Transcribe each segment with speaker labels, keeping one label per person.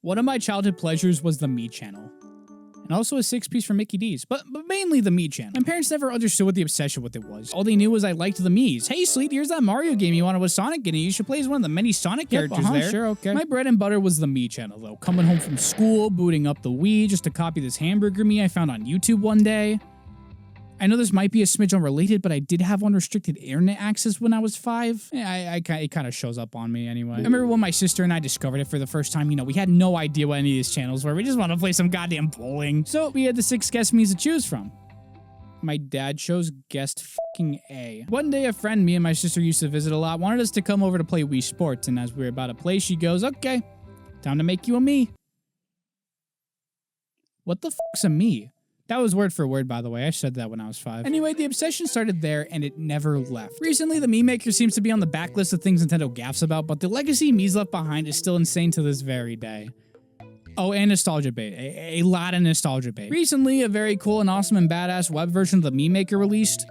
Speaker 1: One of my childhood pleasures was the Mii channel. And also a 6-piece from Mickey D's, but mainly the Mii channel. My parents never understood what the obsession with it was. All they knew was I liked the Miis. Hey, Sleet, here's that Mario game you wanted with Sonic in it. You should play as one of the many Sonic characters there. Sure, okay. My bread and butter was the Mii channel, though. Coming home from school, booting up the Wii just to copy this hamburger Mii I found on YouTube one day. I know this might be a smidge unrelated, but I did have unrestricted internet access when I was 5. It kind of shows up on me anyway. I remember when my sister and I discovered it for the first time, you know, we had no idea what any of these channels were. We just wanted to play some goddamn bowling. So we had the 6 guest Miis to choose from. My dad chose guest fucking A. One day, a friend me and my sister used to visit a lot wanted us to come over to play Wii Sports, and as we were about to play, she goes, okay, time to make you a Mii. What the fuck's a Mii? That was word for word, by the way. I said that when I was 5. Anyway, the obsession started there, and it never left. Recently, the Mii Maker seems to be on the backlist of things Nintendo gaffs about, but the legacy Mii's left behind is still insane to this very day. Oh, and nostalgia bait. A lot of nostalgia bait. Recently, a very cool and awesome and badass web version of the Mii Maker released.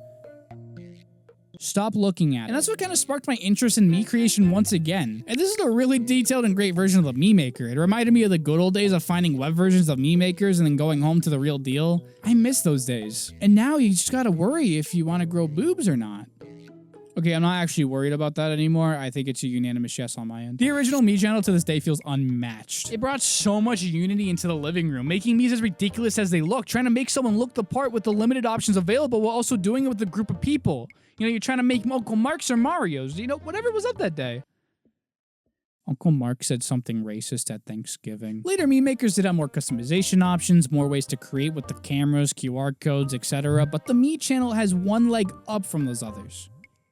Speaker 1: Stop looking at it. And that's what kind of sparked my interest in Mii creation once again. And this is a really detailed and great version of the Mii Maker. It reminded me of the good old days of finding web versions of Mii Makers and then going home to the real deal. I miss those days. And now you just gotta worry if you want to grow boobs or not. Okay, I'm not actually worried about that anymore. I think it's a unanimous yes on my end. The original Mii channel to this day feels unmatched. It brought so much unity into the living room, making Miis as ridiculous as they look, trying to make someone look the part with the limited options available while also doing it with a group of people. You know, you're trying to make Uncle Mark's or Mario's, you know, whatever was up that day. Uncle Mark said something racist at Thanksgiving. Later, Mii Makers did have more customization options, more ways to create with the cameras, QR codes, etc. But the Mii channel has one leg up from those others.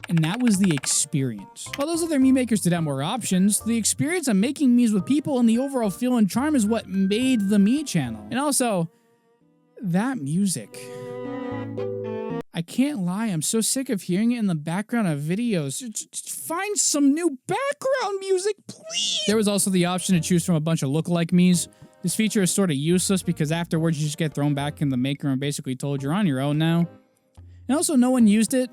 Speaker 1: And that was the experience. While those other Mii Makers did have more options, the experience of making Miis with people and the overall feel and charm is what made the Mii channel. And also, that music. I can't lie, I'm so sick of hearing it in the background of videos. Just find some new background music, please! There was also the option to choose from a bunch of lookalike Miis. This feature is sort of useless because afterwards you just get thrown back in the Maker and basically told you're on your own now. And also no one used it.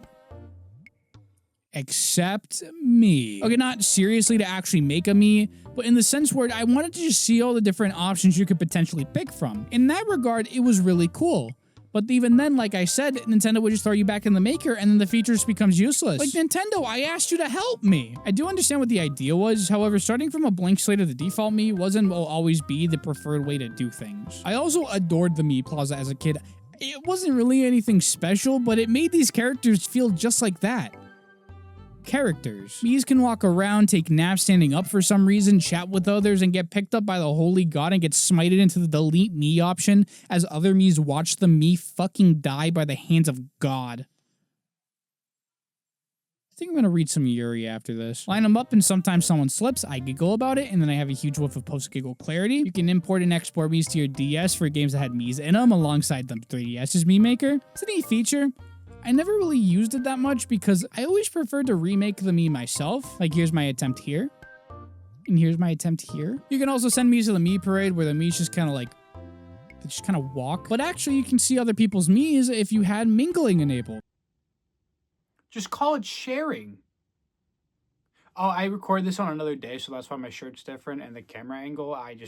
Speaker 1: Except me. Okay, not seriously to actually make a Mii, but in the sense where I wanted to just see all the different options you could potentially pick from. In that regard, it was really cool. But even then, like I said, Nintendo would just throw you back in the Maker and then the feature just becomes useless. Like, Nintendo, I asked you to help me. I do understand what the idea was, however, starting from a blank slate of the default Mii wasn't will always be the preferred way to do things. I also adored the Mii Plaza as a kid. It wasn't really anything special, but it made these characters feel just like that. Characters. Miis can walk around, take naps standing up for some reason, chat with others, and get picked up by the holy god and get smited into the delete Mii option as other Miis watch the Mii fucking die by the hands of God. I think I'm gonna read some Yuri after this. Line them up and sometimes someone slips, I giggle about it, and then I have a huge whiff of post-giggle clarity. You can import and export Miis to your DS for games that had Miis in them alongside the 3DS's Mii Maker. It's a neat feature. I never really used it that much because I always preferred to remake the Mii myself. Like, here's my attempt here. And here's my attempt here. You can also send Miis to the Mii Parade where the Miis just kind of like, they just kind of walk. But actually, you can see other people's Miis if you had mingling enabled. Just call it sharing. Oh, I recorded this on another day, so that's why my shirt's different and the camera angle. I'm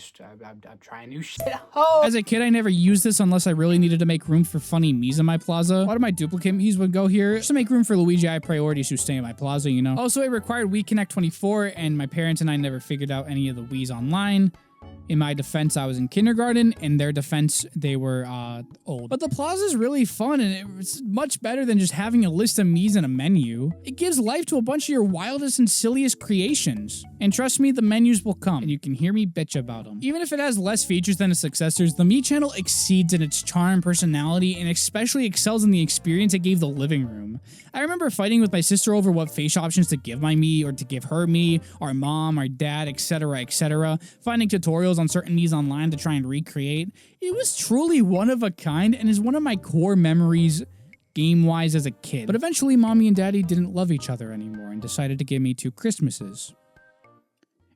Speaker 1: trying new shit. Oh. As a kid, I never used this unless I really needed to make room for funny Miis in my plaza. A lot of my duplicate Miis would go here just to make room for Luigi I priorities who stay in my plaza, you know. Also, it required Wii Connect 24, and my parents and I never figured out any of the Wiis online. In my defense, I was in kindergarten. In their defense, they were old. But the plaza is really fun, and it's much better than just having a list of Miis and a menu. It gives life to a bunch of your wildest and silliest creations. And trust me, the menus will come, and you can hear me bitch about them. Even if it has less features than its successors, the Mii channel exceeds in its charm, personality, and especially excels in the experience it gave the living room. I remember fighting with my sister over what face options to give my Mii, or to give her Mii, our mom, our dad, etc., etc., finding tutorials on certain Miis online to try and recreate. It was truly one of a kind and is one of my core memories game-wise as a kid. But eventually, mommy and daddy didn't love each other anymore and decided to give me 2 Christmases.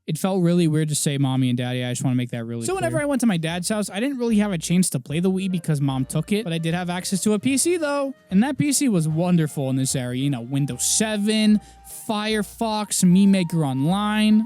Speaker 1: It felt really weird to say mommy and daddy. I just want to make that really clear. So whenever I went to my dad's house, I didn't really have a chance to play the Wii because mom took it, but I did have access to a PC though. And that PC was wonderful in this area. You know, Windows 7, Firefox, Mii Maker Online.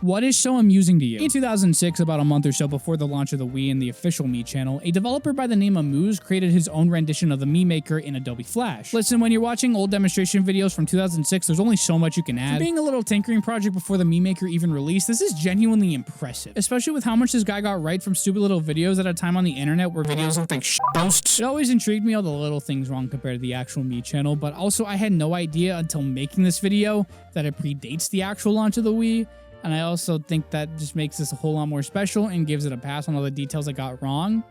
Speaker 1: What is so amusing to you? In 2006, about a month or so before the launch of the Wii and the official Mii channel, a developer by the name of Moose created his own rendition of the Mii Maker in Adobe Flash. Listen, when you're watching old demonstration videos from 2006, there's only so much you can add. For being a little tinkering project before the Mii Maker even released, this is genuinely impressive, especially with how much this guy got right from stupid little videos at a time on the internet where videos look like posts. It always intrigued me all the little things wrong compared to the actual Mii channel, but also I had no idea until making this video that it predates the actual launch of the Wii. And I also think that just makes this a whole lot more special and gives it a pass on all the details I got wrong.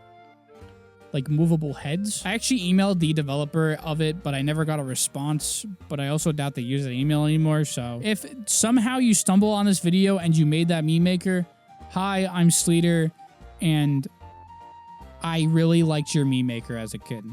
Speaker 1: Like movable heads. I actually emailed the developer of it, but I never got a response. But I also doubt they use that email anymore. So if somehow you stumble on this video and you made that Mii Maker, hi, I'm Sleeter, and I really liked your Mii Maker as a kid.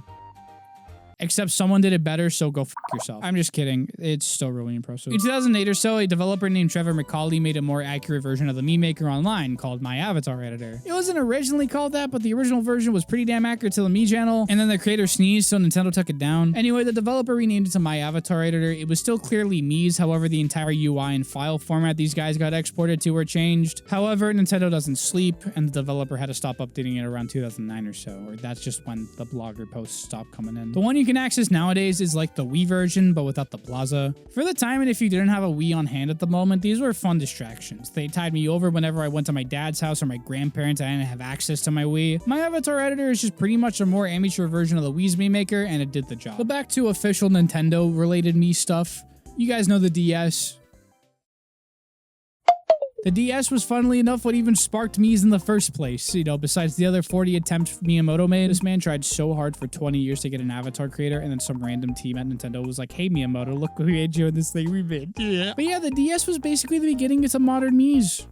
Speaker 1: Except someone did it better, so go f*** yourself. I'm just kidding. It's still really impressive. In 2008 or so, a developer named Trevor McCauley made a more accurate version of the Mii Maker online called My Avatar Editor. It wasn't originally called that, but the original version was pretty damn accurate to the Mii channel, and then the creator sneezed, so Nintendo took it down. Anyway, the developer renamed it to My Avatar Editor. It was still clearly Mii's, however, the entire UI and file format these guys got exported to were changed. However, Nintendo doesn't sleep, and the developer had to stop updating it around 2009 or so, or that's just when the blogger posts stopped coming in. The one you can access nowadays is like the Wii version, but without the plaza. For the time, and if you didn't have a Wii on hand at the moment, these were fun distractions. They tied me over whenever I went to my dad's house or my grandparents and I didn't have access to my Wii. My Avatar Editor is just pretty much a more amateur version of the Wii's Mii Maker, and it did the job. But back to official Nintendo related Mii stuff. You guys know the DS. The DS was, funnily enough, what even sparked Mii's in the first place. You know, besides the other 40 attempts Miyamoto made, this man tried so hard for 20 years to get an Avatar creator, and then some random team at Nintendo was like, hey, Miyamoto, look who made you in this thing we made. Yeah. But yeah, the DS was basically the beginning to modern Mii's.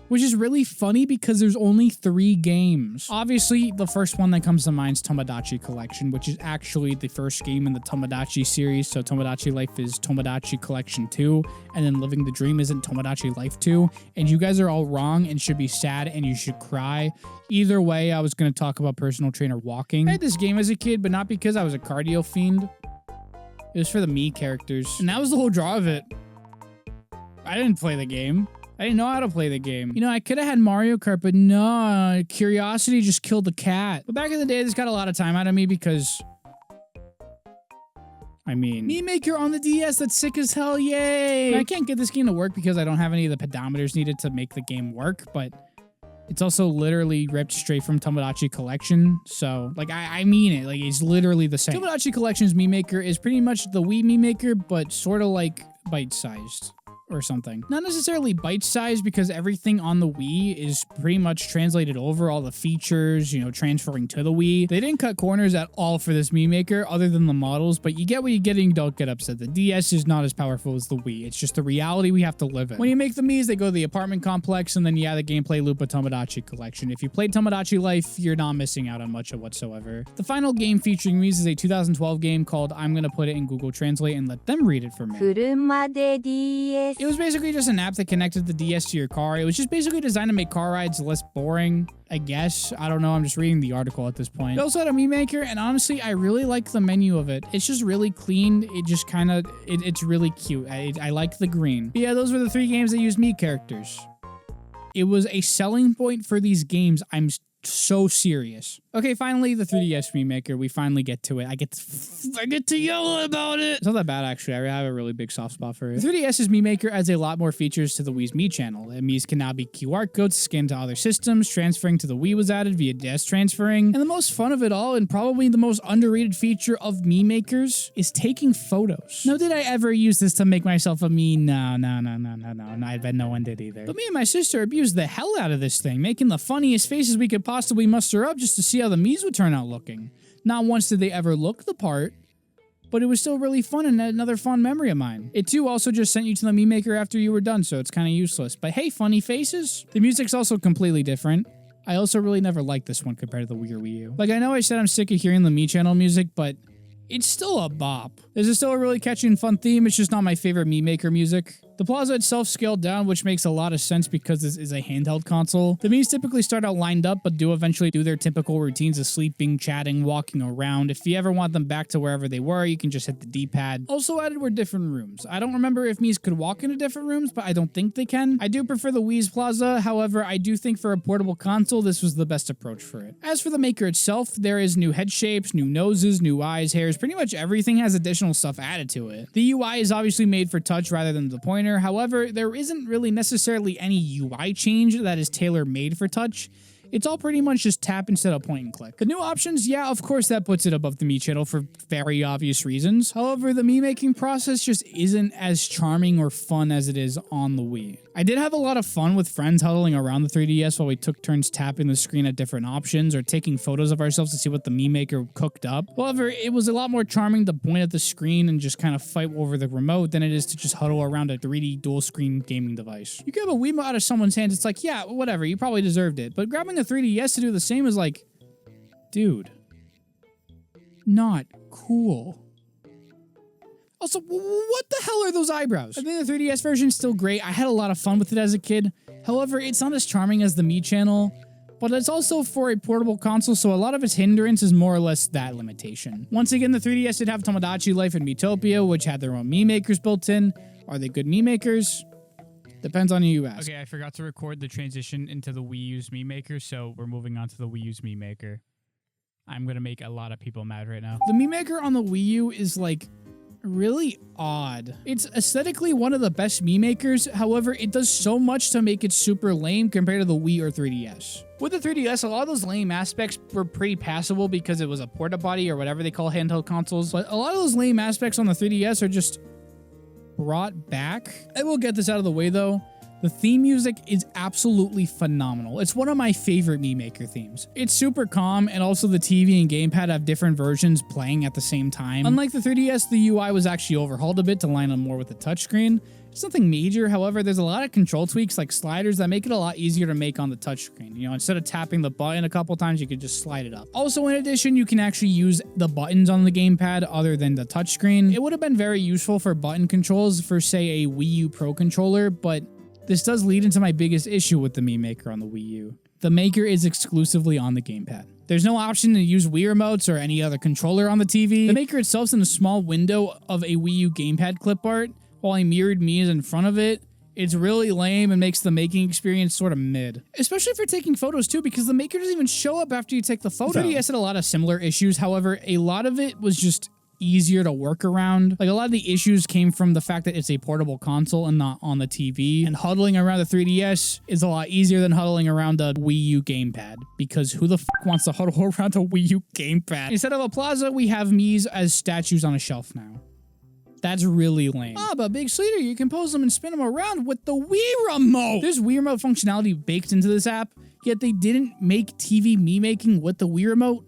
Speaker 1: Which is really funny because there's only 3 games. Obviously, the first one that comes to mind is Tomodachi Collection, which is actually the first game in the Tomodachi series. So Tomodachi Life is Tomodachi Collection 2, and then Living the Dream isn't Tomodachi Life 2. And you guys are all wrong and should be sad and you should cry. Either way, I was going to talk about Personal Trainer Walking. I had this game as a kid, but not because I was a cardio fiend. It was for the Mii characters. And that was the whole draw of it. I didn't play the game. I didn't know how to play the game. You know, I could have had Mario Kart, but no, curiosity just killed the cat. But back in the day, this got a lot of time out of me because, I mean, Mii Maker on the DS, that's sick as hell, yay! I can't get this game to work because I don't have any of the pedometers needed to make the game work, but it's also literally ripped straight from Tomodachi Collection, so, like, I mean it, like, it's literally the same. Tomodachi Collection's Mii Maker is pretty much the Wii Mii Maker, but sort of like bite-sized. Or something. Not necessarily bite-sized because everything on the Wii is pretty much translated over, all the features, you know, transferring to the Wii. They didn't cut corners at all for this Mii Maker other than the models, but you get what you get and you don't get upset. The DS is not as powerful as the Wii. It's just the reality we have to live in. When you make the Miis, they go to the apartment complex and then you have the gameplay loop of Tomodachi Collection. If you played Tomodachi Life, you're not missing out on much of whatsoever. The final game featuring Miis is a 2012 game called I'm Gonna Put It in Google Translate and Let Them Read It for me. It was basically just an app that connected the DS to your car. It was just basically designed to make car rides less boring, I guess. I don't know. I'm just reading the article at this point. It also had a Mii Maker, and honestly, I really like the menu of it. It's just really clean. It just kind of, it's really cute. I like the green. But yeah, those were the 3 games that used Mii characters. It was a selling point for these games. I'm so serious. Okay, finally, the 3DS Mii Maker. We finally get to it. I get to yell about it. It's not that bad, actually. I have a really big soft spot for it. The 3DS's Mii Maker adds a lot more features to the Wii's Mii channel. Mii's can now be QR codes scanned to other systems. Transferring to the Wii was added via DS transferring. And the most fun of it all, and probably the most underrated feature of Mii Makers, is taking photos. Now, did I ever use this to make myself a Mii? No. I bet no one did either. But me and my sister abused the hell out of this thing, making the funniest faces we could possibly muster up just to see how the Miis would turn out looking. Not once did they ever look the part, but it was still really fun and another fun memory of mine. It too also just sent you to the Mii Maker after you were done, so it's kind of useless. But hey, funny faces. The music's also completely different. I also really never liked this one compared to the Wii or Wii U. Like, I know I said I'm sick of hearing the Mii channel music, but it's still a bop. This is still a really catchy and fun theme. It's just not my favorite Mii Maker music. The Plaza itself scaled down, which makes a lot of sense because this is a handheld console. The Miis typically start out lined up, but do eventually do their typical routines of sleeping, chatting, walking around. If you ever want them back to wherever they were, you can just hit the D-pad. Also added were different rooms. I don't remember if Miis could walk into different rooms, but I don't think they can. I do prefer the Wii's Plaza, however, I do think for a portable console, this was the best approach for it. As for the Maker itself, there is new head shapes, new noses, new eyes, hairs, pretty much everything has additional stuff added to it. The UI is obviously made for touch rather than the pointer. However, there isn't really necessarily any UI change that is tailor-made for touch. It's all pretty much just tap instead of point and click. The new options, yeah, of course that puts it above the Mii channel for very obvious reasons. However, the Mii making process just isn't as charming or fun as it is on the Wii. I did have a lot of fun with friends huddling around the 3DS while we took turns tapping the screen at different options or taking photos of ourselves to see what the Mii Maker cooked up. However, it was a lot more charming to point at the screen and just kind of fight over the remote than it is to just huddle around a 3D dual screen gaming device. You grab a Wiimote out of someone's hands, it's like, yeah, whatever, you probably deserved it. But grabbing a 3DS to do the same is like, dude, not cool. Also, what the hell are those eyebrows? I think the 3DS version is still great. I had a lot of fun with it as a kid. However, it's not as charming as the Mii channel, but it's also for a portable console, so a lot of its hindrance is more or less that limitation. Once again, the 3DS did have Tomodachi Life and Miitopia, which had their own Mii Makers built in. Are they good Mii Makers? Depends on who you ask. Okay, I forgot to record the transition into the Wii U's Mii Maker, so we're moving on to the Wii U's Mii Maker. I'm gonna make a lot of people mad right now. The Mii Maker on the Wii U is like really odd. It's aesthetically one of the best Mii Makers, however, it does so much to make it super lame compared to the Wii or 3DS. With the 3DS, a lot of those lame aspects were pretty passable because it was a porta-potty or whatever they call handheld consoles, but a lot of those lame aspects on the 3DS are just brought back. I will get this out of the way though. The theme music is absolutely phenomenal. It's one of my favorite Mii Maker themes. It's super calm, and also the TV and gamepad have different versions playing at the same time. Unlike the 3DS, the UI was actually overhauled a bit to line up more with the touchscreen. It's nothing major, however, there's a lot of control tweaks like sliders that make it a lot easier to make on the touchscreen. You know, instead of tapping the button a couple times, you could just slide it up. Also, in addition, you can actually use the buttons on the gamepad other than the touchscreen. It would have been very useful for button controls for, say, a Wii U Pro controller, but this does lead into my biggest issue with the Mii Maker on the Wii U. The Maker is exclusively on the gamepad. There's no option to use Wii remotes or any other controller on the TV. The Maker itself is in a small window of a Wii U gamepad clip art, while a mirrored Mii is in front of it. It's really lame and makes the making experience sort of mid. Especially if you're taking photos too, because the Maker doesn't even show up after you take the photo. 3DS had a lot of similar issues, however, a lot of it was just easier to work around. Like, a lot of the issues came from the fact that it's a portable console and not on the TV, and huddling around the 3DS is a lot easier than huddling around a Wii U gamepad, because who the fuck wants to huddle around a Wii U gamepad? Instead of a plaza, we have Miis as statues on a shelf now. That's really lame. Ah, but bigsleeter, you can pose them and spin them around with the Wii remote. There's Wii remote functionality baked into this app, yet they didn't make TV Mii making with the Wii remote.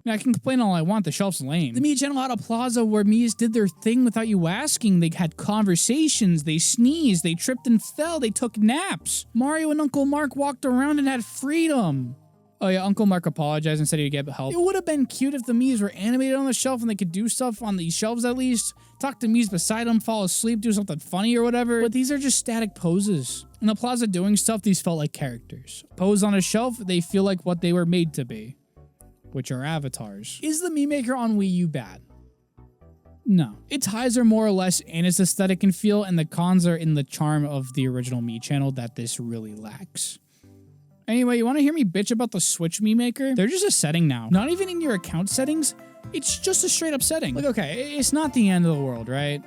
Speaker 1: I can complain all I want, the shelf's lame. The Mii channel had a plaza where Miis did their thing without you asking. They had conversations, they sneezed, they tripped and fell, they took naps. Mario and Uncle Mark walked around and had freedom. Oh yeah, Uncle Mark apologized and said he'd get help. It would have been cute if the Miis were animated on the shelf and they could do stuff on these shelves at least. Talk to Miis beside them, fall asleep, do something funny or whatever. But these are just static poses. In the plaza doing stuff, these felt like characters. Pose on a shelf, they feel like what they were made to be, which are avatars. Is the Mii Maker on Wii U bad? No. Its highs are more or less in its aesthetic and feel, and the cons are in the charm of the original Mii channel that this really lacks. Anyway, you want to hear me bitch about the Switch Mii Maker? They're just a setting now. Not even in your account settings, it's just a straight up setting. Like, okay, it's not the end of the world, right?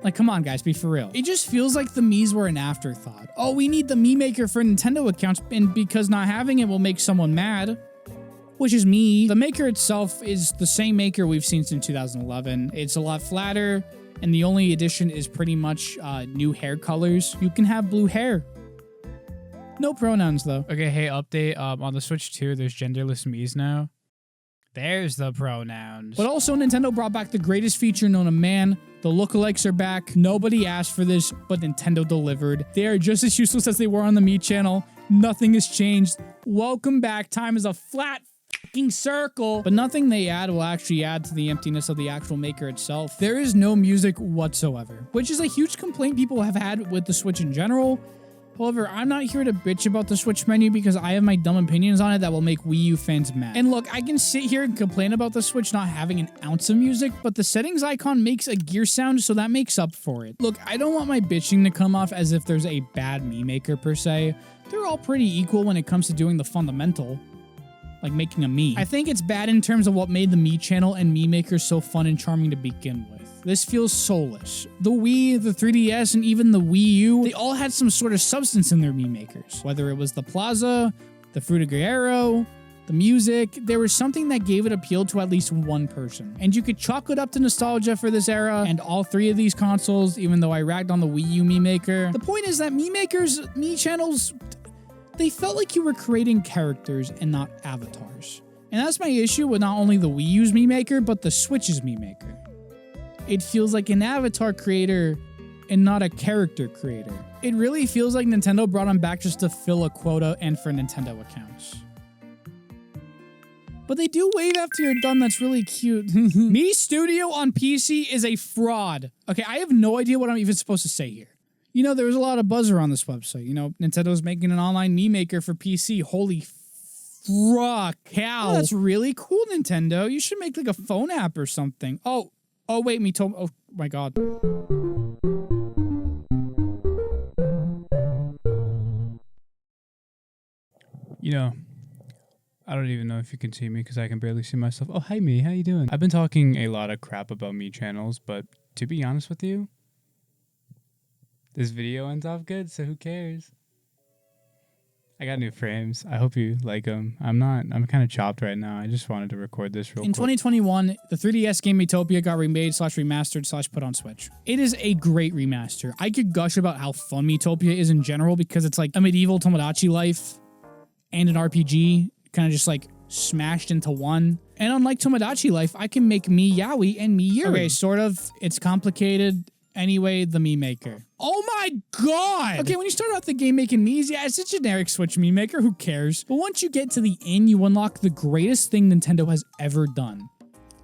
Speaker 1: Like, come on, guys, be for real. It just feels like the Miis were an afterthought. Oh, we need the Mii Maker for Nintendo accounts, and because not having it will make someone mad, which is me. The Maker itself is the same Maker we've seen since 2011. It's a lot flatter, and the only addition is pretty much new hair colors. You can have blue hair. No pronouns, though. Okay, hey, update. On the Switch 2, there's genderless Miis now. There's the pronouns. But also, Nintendo brought back the greatest feature known to man. The lookalikes are back. Nobody asked for this, but Nintendo delivered. They are just as useless as they were on the Mii channel. Nothing has changed. Welcome back. Time is a flat fucking circle. But nothing they add will actually add to the emptiness of the actual Maker itself. There is no music whatsoever, which is a huge complaint people have had with the Switch in general. However, I'm not here to bitch about the Switch menu because I have my dumb opinions on it that will make Wii U fans mad. And look, I can sit here and complain about the Switch not having an ounce of music, but the settings icon makes a gear sound, so that makes up for it. Look, I don't want my bitching to come off as if there's a bad Mii Maker per se. They're all pretty equal when it comes to doing the fundamental, like making a Mii. I think it's bad in terms of what made the Mii channel and Mii Maker so fun and charming to begin with. This feels soulless. The Wii, the 3DS, and even the Wii U, they all had some sort of substance in their Mii Makers. Whether it was the plaza, the Fruta Guerrero, the music, there was something that gave it appeal to at least one person. And you could chalk it up to nostalgia for this era and all three of these consoles, even though I ragged on the Wii U Mii Maker. The point is that Mii Makers, Mii channels, they felt like you were creating characters and not avatars. And that's my issue with not only the Wii U's Mii Maker, but the Switch's Mii Maker. It feels like an avatar creator and not a character creator. It really feels like Nintendo brought them back just to fill a quota and for Nintendo accounts. But they do wave after you're done. That's really cute. Mii Studio on PC is a fraud. Okay, I have no idea what I'm even supposed to say here. You know, there was a lot of buzz around this website. You know, Nintendo's making an online Mii Maker for PC. Holy fuck, cow. Oh, that's really cool, Nintendo. You should make like a phone app or something. Oh, wait, oh my god.
Speaker 2: You know, I don't even know if you can see me because I can barely see myself. Oh, hi, Mii. How you doing? I've been talking a lot of crap about Mii channels, but to be honest with you, this video ends off good, so who cares? I got new frames. I hope you like them. I'm kind of chopped right now. I just wanted to record this real quick.
Speaker 1: In 2021, the 3DS game Miitopia got remade / remastered / put on Switch. It is a great remaster. I could gush about how fun Miitopia is in general because it's like a medieval Tomodachi life and an RPG kind of just like smashed into one. And unlike Tomodachi life, I can make Mii Yaoi and Mii Yuri. Okay, sort of. It's complicated. Anyway, the Mii Maker. Oh my god! Okay, when you start out the game making Miis, yeah, it's a generic Switch Mii Maker, who cares? But once you get to the end, you unlock the greatest thing Nintendo has ever done.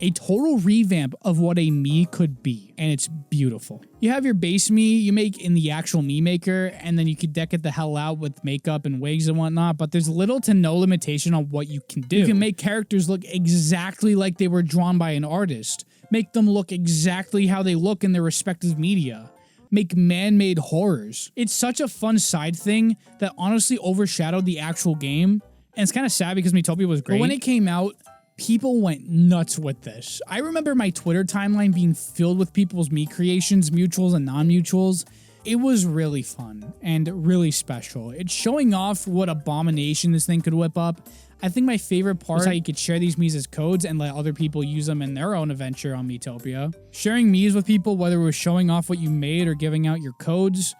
Speaker 1: A total revamp of what a Mii could be, and it's beautiful. You have your base Mii you make in the actual Mii Maker, and then you could deck it the hell out with makeup and wigs and whatnot, but there's little to no limitation on what you can do. You can make characters look exactly like they were drawn by an artist. Make them look exactly how they look in their respective media. Make man-made horrors. It's such a fun side thing that honestly overshadowed the actual game, and it's kind of sad because Miitopia was great. But when it came out, people went nuts with this. I remember my Twitter timeline being filled with people's Mii creations, mutuals and non-mutuals. It was really fun and really special. It's showing off what abomination this thing could whip up. I think my favorite part is how you could share these Miis as codes and let other people use them in their own adventure on Miitopia. Sharing Miis with people, whether it was showing off what you made or giving out your codes,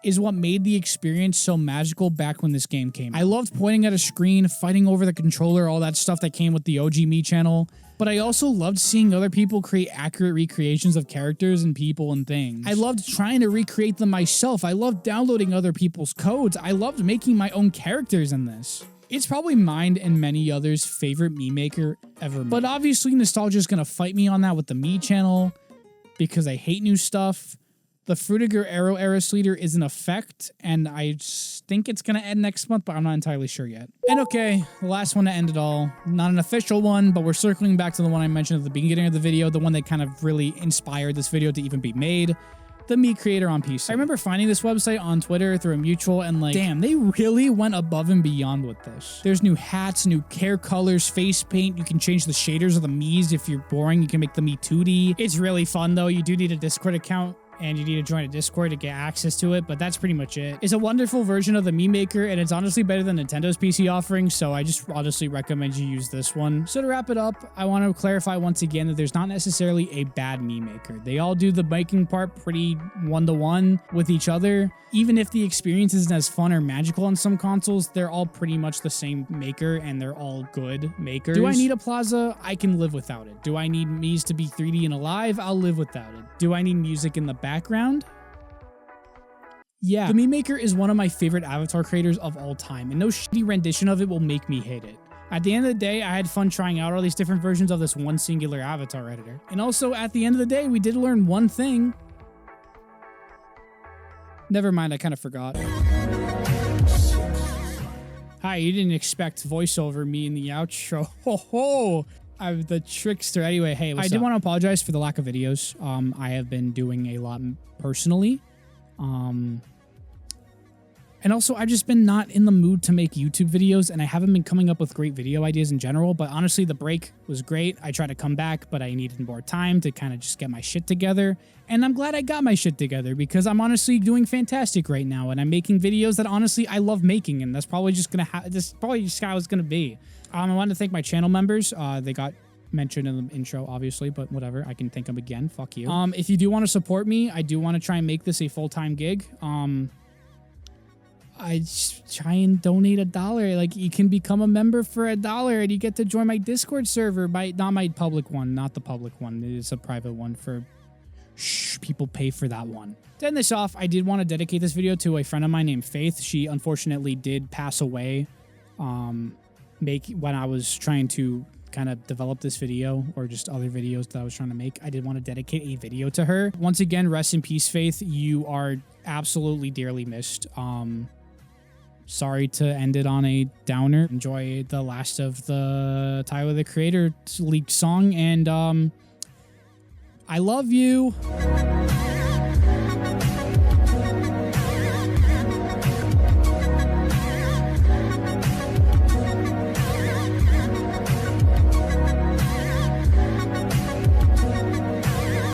Speaker 1: is what made the experience so magical back when this game came. I loved pointing at a screen, fighting over the controller, all that stuff that came with the OG Mii channel. But I also loved seeing other people create accurate recreations of characters and people and things. I loved trying to recreate them myself. I loved downloading other people's codes. I loved making my own characters in this. It's probably mine and many others' favorite Mii Maker ever made. But obviously nostalgia is going to fight me on that with the Mii channel because I hate new stuff. The Fruta Guerrero era sleeter is in effect, and I think it's going to end next month, but I'm not entirely sure yet. And okay, the last one to end it all. Not an official one, but we're circling back to the one I mentioned at the beginning of the video, the one that kind of really inspired this video to even be made. The Mii Creator on PC. I remember finding this website on Twitter through a mutual and like, damn, they really went above and beyond with this. There's new hats, new hair colors, face paint. You can change the shaders of the Miis if you're boring. You can make the Mii 2D. It's really fun though. You do need a Discord account and you need to join a Discord to get access to it, but that's pretty much it. It's a wonderful version of the Mii Maker, and it's honestly better than Nintendo's PC offering, so I just honestly recommend you use this one. So to wrap it up, I want to clarify once again that there's not necessarily a bad Mii Maker. They all do the making part pretty one-to-one with each other. Even if the experience isn't as fun or magical on some consoles, they're all pretty much the same maker, and they're all good makers. Do I need a plaza? I can live without it. Do I need Miis to be 3D and alive? I'll live without it. Do I need music in the background? Yeah. The Mii Maker is one of my favorite avatar creators of all time, and no shitty rendition of it will make me hate it. At the end of the day, I had fun trying out all these different versions of this one singular avatar editor. And also, at the end of the day, we did learn one thing. Never mind, I kind of forgot. Hi, you didn't expect voiceover me in the outro. Ho ho! I'm the trickster. Anyway, hey, I did want to apologize for the lack of videos. I have been doing a lot personally. And also, I've just been not in the mood to make YouTube videos, and I haven't been coming up with great video ideas in general, but honestly, the break was great. I tried to come back, but I needed more time to kind of just get my shit together, and I'm glad I got my shit together, because I'm honestly doing fantastic right now, and I'm making videos that honestly I love making, and that's probably just gonna this is probably just how it's gonna be. I want to thank my channel members. They got mentioned in the intro, obviously, but whatever. I can thank them again. Fuck you. If you do want to support me, I do want to try and make this a full-time gig. I just try and donate $1. Like, you can become a member for $1 and you get to join my Discord server. Not my public one, not the public one. It's a private one for people pay for that one. To end this off, I did want to dedicate this video to a friend of mine named Faith. She unfortunately did pass away when I was trying to kind of develop this video, or just other videos that I was trying to make. I did want to dedicate a video to her. Once again, rest in peace, Faith. You are absolutely dearly missed. Sorry to end it on a downer. Enjoy the last of the Tyler the Creator leaked song, and I love you.